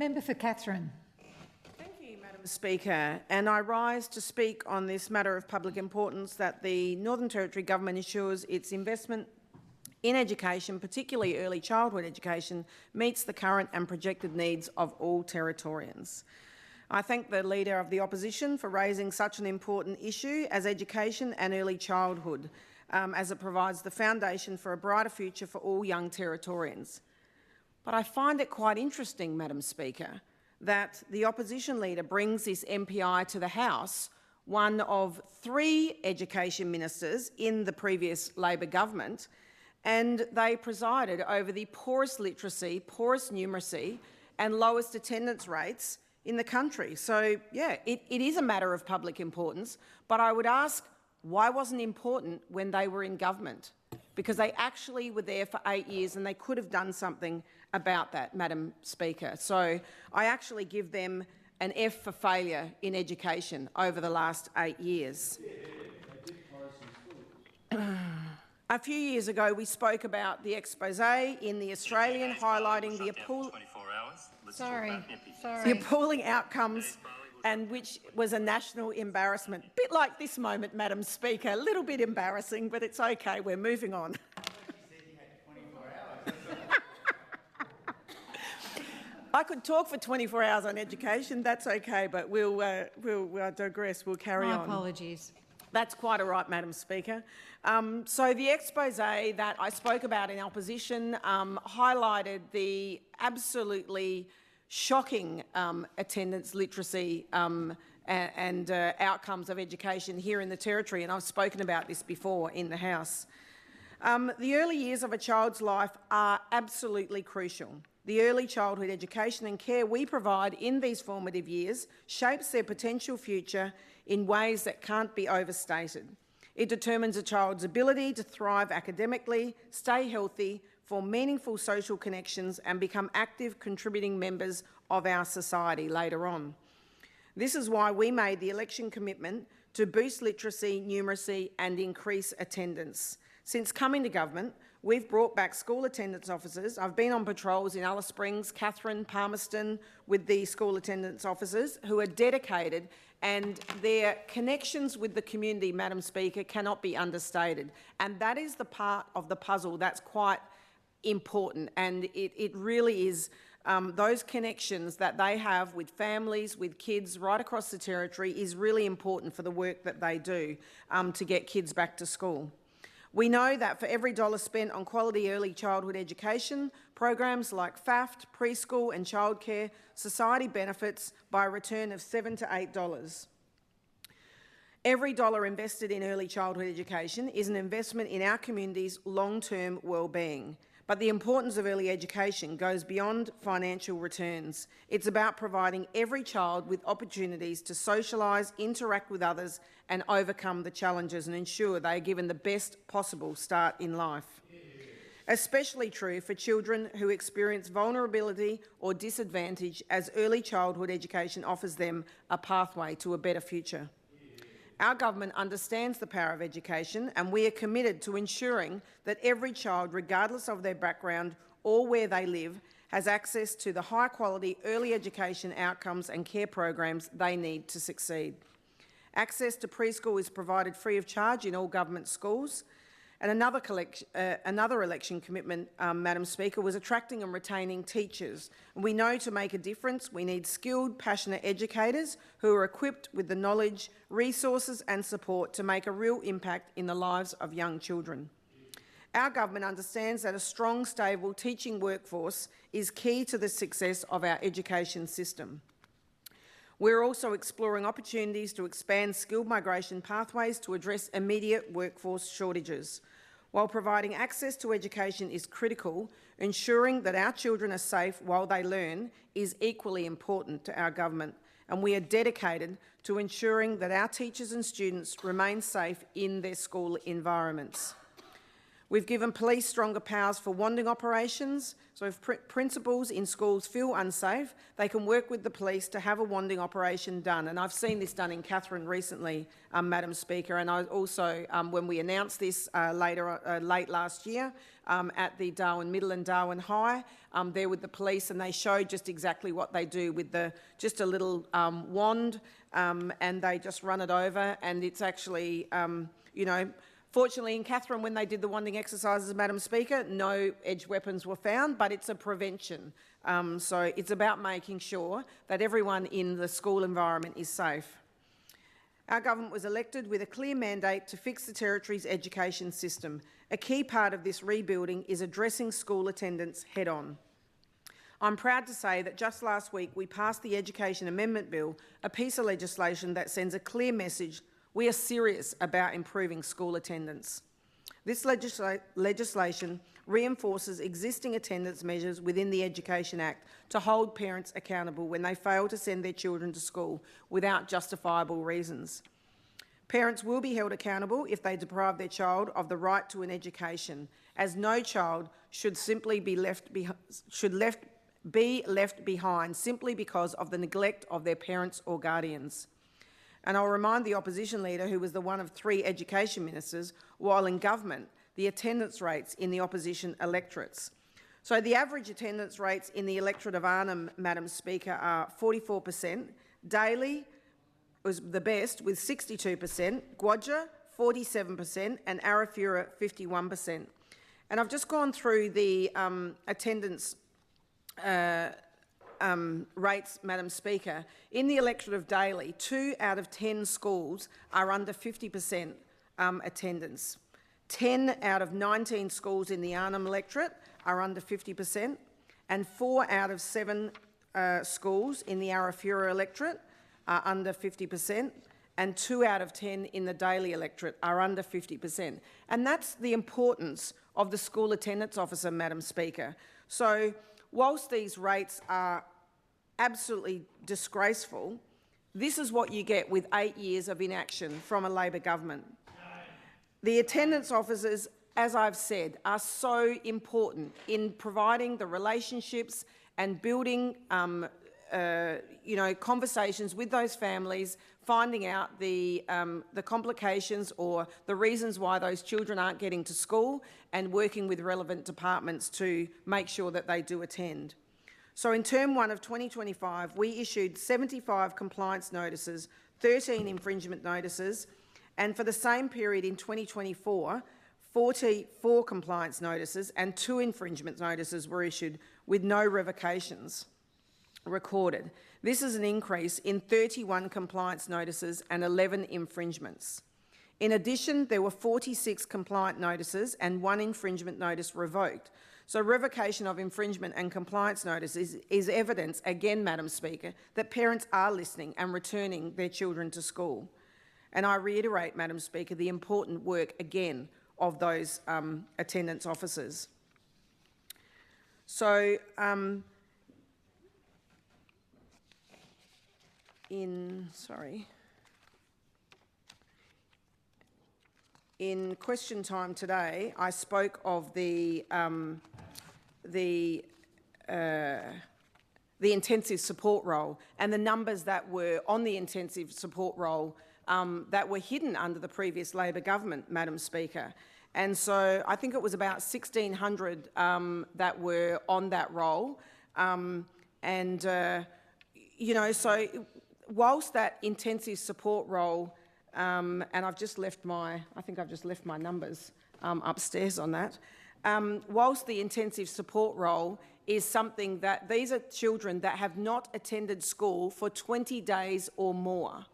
Member for Katherine. Thank you, Madam Speaker. And I rise to speak on this matter of public importance that the Northern Territory Government ensures its investment in education, particularly early childhood education, meets the current and projected needs of all Territorians. I thank the Leader of the Opposition for raising such an important issue as education and early childhood, as it provides the foundation for a brighter future for all young Territorians. But I find it quite interesting, Madam Speaker, that the Opposition Leader brings this MPI to the House, one of 3 education ministers in the previous Labor government, and they presided over the poorest literacy, poorest numeracy and lowest attendance rates in the country. So, yeah, it is a matter of public importance, but I would ask, why wasn't it important when they were in government? Because they actually were there for 8 years and they could have done something about that, Madam Speaker. So I actually give them an F for failure in education over the last 8 years. A few years ago, we spoke about the exposé in The Australian highlighting the appalling outcomes, and which was a national embarrassment. A bit like this moment, Madam Speaker, a little bit embarrassing, but it's okay, we're moving on. I could talk for 24 hours on education, that's okay, but we'll digress, we'll carry on. My apologies. That's quite all right, Madam Speaker. So the exposé that I spoke about in opposition highlighted the absolutely shocking attendance, literacy and outcomes of education here in the Territory, and I've spoken about this before in the House. The early years of a child's life are absolutely crucial. The early childhood education and care we provide in these formative years shapes their potential future in ways that can't be overstated. It determines a child's ability to thrive academically, stay healthy, form meaningful social connections and become active contributing members of our society later on. This is why we made the election commitment to boost literacy, numeracy and increase attendance. Since coming to government, we've brought back school attendance officers. I've been on patrols in Alice Springs, Katherine, Palmerston with the school attendance officers who are dedicated, and their connections with the community, Madam Speaker, cannot be understated. And that is the part of the puzzle that's quite important, and it really is those connections that they have with families, with kids right across the Territory is really important for the work that they do to get kids back to school. We know that for every dollar spent on quality early childhood education, programs like FAFT, preschool and childcare, society benefits by a return of $7 to $8. Every dollar invested in early childhood education is an investment in our community's long-term well-being. But the importance of early education goes beyond financial returns. It's about providing every child with opportunities to socialise, interact with others and overcome the challenges and ensure they are given the best possible start in life. Especially true for children who experience vulnerability or disadvantage, as early childhood education offers them a pathway to a better future. Our government understands the power of education, and we are committed to ensuring that every child, regardless of their background or where they live, has access to the high-quality early education outcomes and care programs they need to succeed. Access to preschool is provided free of charge in all government schools. And another election commitment, Madam Speaker, was attracting and retaining teachers. We know to make a difference, we need skilled, passionate educators who are equipped with the knowledge, resources and support to make a real impact in the lives of young children. Our government understands that a strong, stable teaching workforce is key to the success of our education system. We're also exploring opportunities to expand skilled migration pathways to address immediate workforce shortages. While providing access to education is critical, ensuring that our children are safe while they learn is equally important to our government, and we are dedicated to ensuring that our teachers and students remain safe in their school environments. We've given police stronger powers for wanding operations. So if principals in schools feel unsafe, they can work with the police to have a wanding operation done. And I've seen this done in Katherine recently, Madam Speaker, and I also, when we announced this late last year at the Darwin Middle and Darwin High, there with the police, and they showed just exactly what they do with just a little wand, and they just run it over, and it's actually, fortunately, in Katherine, when they did the wanding exercises, Madam Speaker, no edged weapons were found, but it's a prevention. So it's about making sure that everyone in the school environment is safe. Our government was elected with a clear mandate to fix the Territory's education system. A key part of this rebuilding is addressing school attendance head-on. I'm proud to say that just last week we passed the Education Amendment Bill, a piece of legislation that sends a clear message: we are serious about improving school attendance. This legislation reinforces existing attendance measures within the Education Act to hold parents accountable when they fail to send their children to school without justifiable reasons. Parents will be held accountable if they deprive their child of the right to an education, as no child should simply be left behind simply because of the neglect of their parents or guardians. And I'll remind the opposition leader, who was the one of 3 education ministers, while in government, the attendance rates in the opposition electorates. So the average attendance rates in the electorate of Arnhem, Madam Speaker, are 44%. Daly was the best with 62%, Gwodja 47%, and Arafura 51%. And I've just gone through the attendance rates, Madam Speaker. In the electorate of Daly, 2 out of 10 schools are under 50% attendance. 10 out of 19 schools in the Arnhem electorate are under 50%, and 4 out of 7 schools in the Arafura electorate are under 50%, and 2 out of 10 in the Daly electorate are under 50%. And that's the importance of the school attendance officer, Madam Speaker. So whilst these rates are absolutely disgraceful, this is what you get with 8 years of inaction from a Labor government. The attendance officers, as I've said, are so important in providing the relationships and building conversations with those families, finding out the complications or the reasons why those children aren't getting to school, and working with relevant departments to make sure that they do attend. So in term 1 of 2025, we issued 75 compliance notices, 13 infringement notices, and for the same period in 2024, 44 compliance notices and 2 infringement notices were issued with no revocations recorded. This is an increase in 31 compliance notices and 11 infringements. In addition, there were 46 compliant notices and 1 infringement notice revoked. So revocation of infringement and compliance notices is evidence, again, Madam Speaker, that parents are listening and returning their children to school. And I reiterate, Madam Speaker, the important work, again, of those attendance officers. So in question time today, I spoke of the intensive support role and the numbers that were on the intensive support role that were hidden under the previous Labor government, Madam Speaker. And so I think it was about 1,600 that were on that role. So whilst that intensive support role, and I've just left my numbers upstairs on that, whilst the intensive support role is something that these are children that have not attended school for 20 days or more.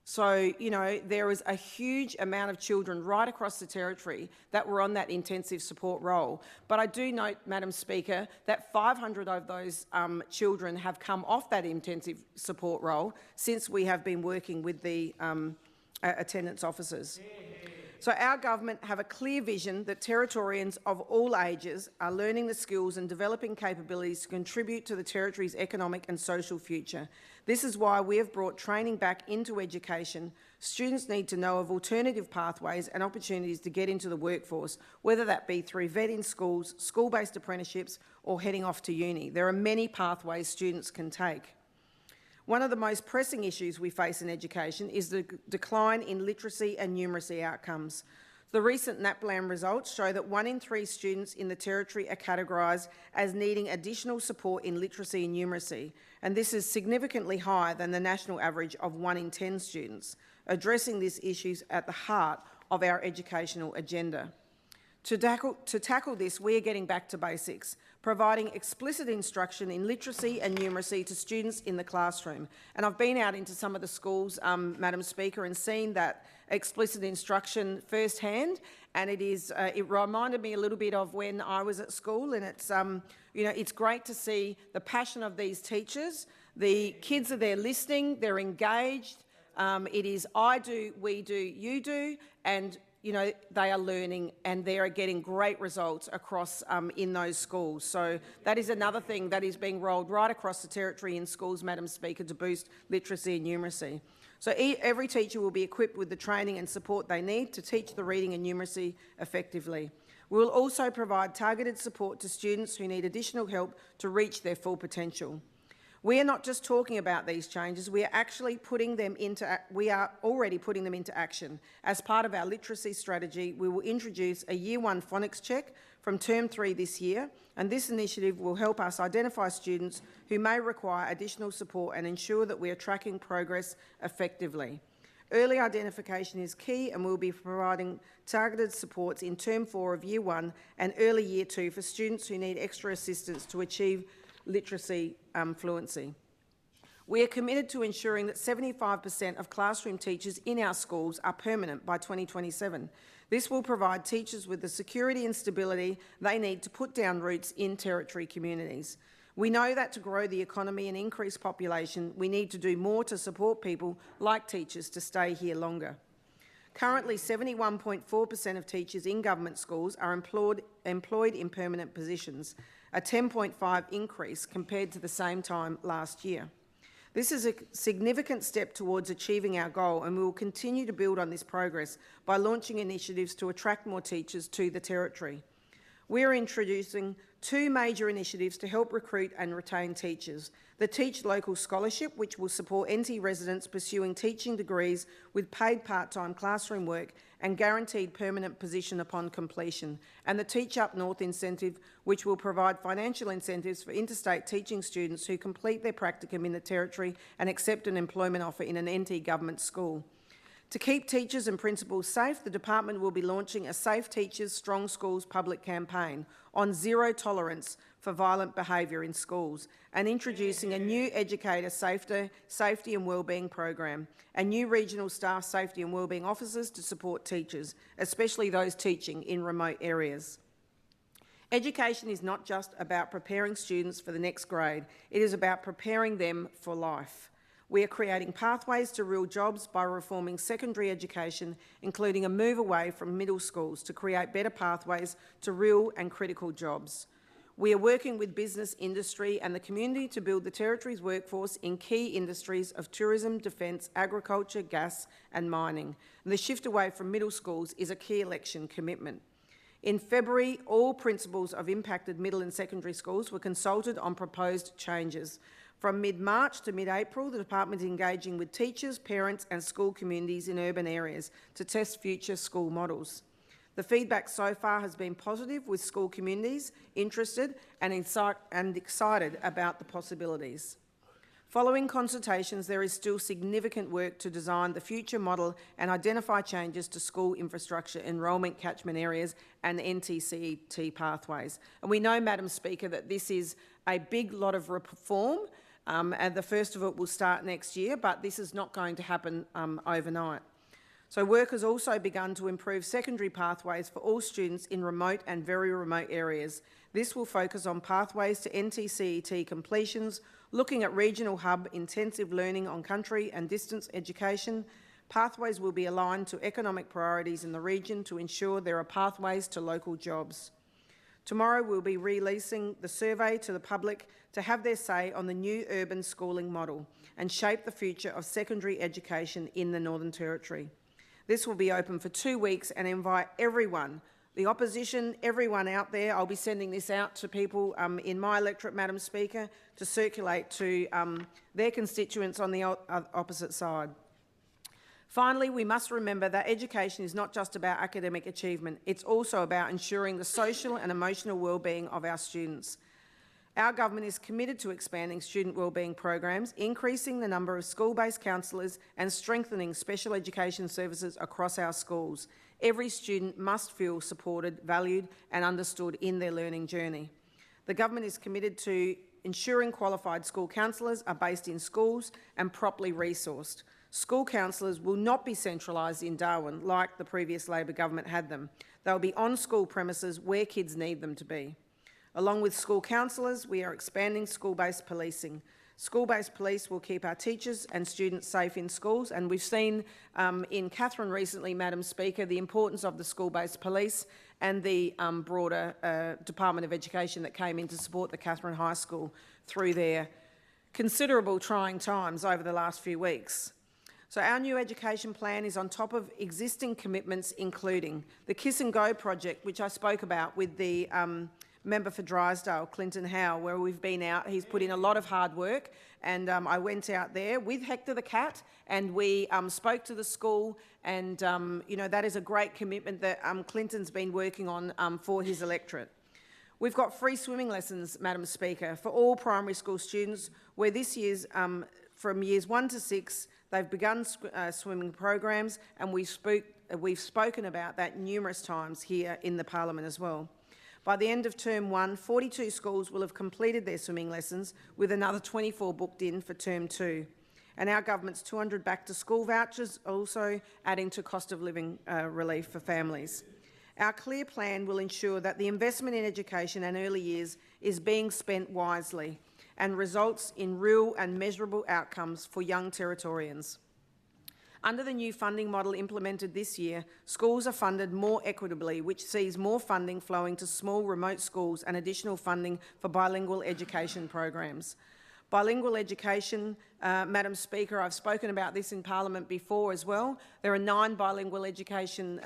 So, there is a huge amount of children right across the Territory that were on that intensive support role. But I do note, Madam Speaker, that 500 of those children have come off that intensive support role since we have been working with the attendance officers. So our government have a clear vision that Territorians of all ages are learning the skills and developing capabilities to contribute to the Territory's economic and social future. This is why we have brought training back into education. Students need to know of alternative pathways and opportunities to get into the workforce, whether that be through vet in schools, school-based apprenticeships or heading off to uni. There are many pathways students can take. One of the most pressing issues we face in education is the decline in literacy and numeracy outcomes. The recent NAPLAN results show that 1 in 3 students in the Territory are categorised as needing additional support in literacy and numeracy, and this is significantly higher than the national average of 1 in 10 students. Addressing this issue is at the heart of our educational agenda. To tackle this, we are getting back to basics, providing explicit instruction in literacy and numeracy to students in the classroom. And I've been out into some of the schools, Madam Speaker, and seen that explicit instruction firsthand, and it reminded me a little bit of when I was at school, and it's it's great to see the passion of these teachers. The kids are there listening, they're engaged. It is I do, we do, you do, and they are learning and they are getting great results across in those schools. So that is another thing that is being rolled right across the Territory in schools, Madam Speaker, to boost literacy and numeracy. So every teacher will be equipped with the training and support they need to teach the reading and numeracy effectively. We will also provide targeted support to students who need additional help to reach their full potential. We are not just talking about these changes, we are already putting them into action. As part of our literacy strategy, we will introduce a Year 1 phonics check from Term 3 this year, and this initiative will help us identify students who may require additional support and ensure that we are tracking progress effectively. Early identification is key, and we'll be providing targeted supports in Term 4 of Year 1 and early Year 2 for students who need extra assistance to achieve literacy fluency. We are committed to ensuring that 75% of classroom teachers in our schools are permanent by 2027. This will provide teachers with the security and stability they need to put down roots in Territory communities. We know that to grow the economy and increase population, we need to do more to support people like teachers to stay here longer. Currently, 71.4% of teachers in government schools are employed in permanent positions, a 10.5 increase compared to the same time last year. This is a significant step towards achieving our goal, and we will continue to build on this progress by launching initiatives to attract more teachers to the Territory. We are introducing 2 major initiatives to help recruit and retain teachers. The Teach Local Scholarship, which will support NT residents pursuing teaching degrees with paid part-time classroom work and guaranteed permanent position upon completion, and the Teach Up North incentive, which will provide financial incentives for interstate teaching students who complete their practicum in the Territory and accept an employment offer in an NT government school. To keep teachers and principals safe, the department will be launching a Safe Teachers, Strong Schools public campaign on zero tolerance for violent behaviour in schools and introducing a new educator safety and wellbeing program and new regional staff safety and wellbeing officers to support teachers, especially those teaching in remote areas. Education is not just about preparing students for the next grade, it is about preparing them for life. We are creating pathways to real jobs by reforming secondary education, including a move away from middle schools to create better pathways to real and critical jobs. We are working with business, industry and the community to build the Territory's workforce in key industries of tourism, defence, agriculture, gas and mining. And the shift away from middle schools is a key election commitment. In February, all principals of impacted middle and secondary schools were consulted on proposed changes. From mid-March to mid-April, the department is engaging with teachers, parents and school communities in urban areas to test future school models. The feedback so far has been positive, with school communities interested and excited about the possibilities. Following consultations, there is still significant work to design the future model and identify changes to school infrastructure, enrolment catchment areas and NTCET pathways. And we know, Madam Speaker, that this is a big lot of reform, and the first of it will start next year, but this is not going to happen overnight. So work has also begun to improve secondary pathways for all students in remote and very remote areas. This will focus on pathways to NTCET completions, looking at regional hub intensive learning on country and distance education, Pathways will be aligned to economic priorities in the region to ensure there are pathways to local jobs. Tomorrow we'll be releasing the survey to the public to have their say on the new urban schooling model and shape the future of secondary education in the Northern Territory. This will be open for 2 weeks and invite everyone, the opposition, everyone out there. I'll be sending this out to people in my electorate, Madam Speaker, to circulate to their constituents on the opposite side. Finally, we must remember that education is not just about academic achievement, it's also about ensuring the social and emotional wellbeing of our students. Our government is committed to expanding student wellbeing programs, increasing the number of school-based counsellors and strengthening special education services across our schools. Every student must feel supported, valued and understood in their learning journey. The government is committed to ensuring qualified school counsellors are based in schools and properly resourced. School counsellors will not be centralised in Darwin like the previous Labor government had them. They'll be on school premises where kids need them to be. Along with school counsellors, we are expanding school-based policing. School-based police will keep our teachers and students safe in schools, and we've seen in Katherine recently, Madam Speaker, the importance of the school-based police and the broader Department of Education that came in to support the Katherine High School through their considerable trying times over the last few weeks. So our new education plan is on top of existing commitments, including the Kiss and Go project, which I spoke about with the member for Drysdale, Clinton Howe, where we've been out. He's put in a lot of hard work, and I went out there with Hector the cat, and we spoke to the school, and you know, that is a great commitment that Clinton's been working on for his electorate. We've got free swimming lessons, Madam Speaker, for all primary school students, where this year's from years 1 to 6, they've begun swimming programs, and we've spoken about that numerous times here in the Parliament as well. By the end of Term 1, 42 schools will have completed their swimming lessons, with another 24 booked in for Term 2. And our government's 200 back-to-school vouchers also adding to cost of living relief for families. Our clear plan will ensure that the investment in education and early years is being spent wisely and results in real and measurable outcomes for young Territorians. Under the new funding model implemented this year, schools are funded more equitably, which sees more funding flowing to small remote schools and additional funding for bilingual education programs. Bilingual education, Madam Speaker, I've spoken about this in Parliament before as well. There are 9 bilingual education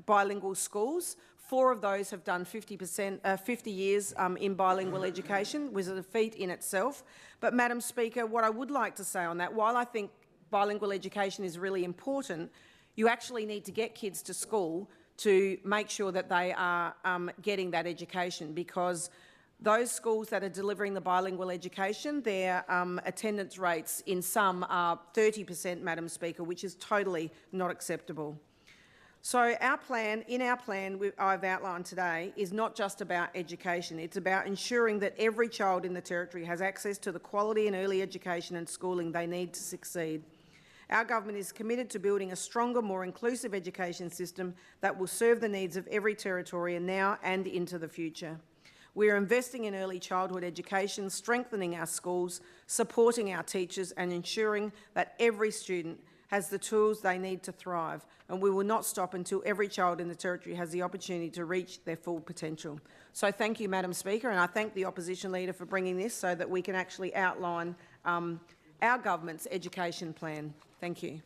bilingual schools. 4 of those have done 50 years in bilingual education, which is a feat in itself. But, Madam Speaker, what I would like to say on that, while I think bilingual education is really important, you actually need to get kids to school to make sure that they are getting that education, because those schools that are delivering the bilingual education, their attendance rates in some are 30%, Madam Speaker, which is totally not acceptable. So our plan, I've outlined today, is not just about education. It's about ensuring that every child in the Territory has access to the quality and early education and schooling they need to succeed. Our government is committed to building a stronger, more inclusive education system that will serve the needs of every Territorian now and into the future. We are investing in early childhood education, strengthening our schools, supporting our teachers and ensuring that every student has the tools they need to thrive, and we will not stop until every child in the Territory has the opportunity to reach their full potential. So thank you, Madam Speaker, and I thank the opposition leader for bringing this so that we can actually outline our government's education plan. Thank you.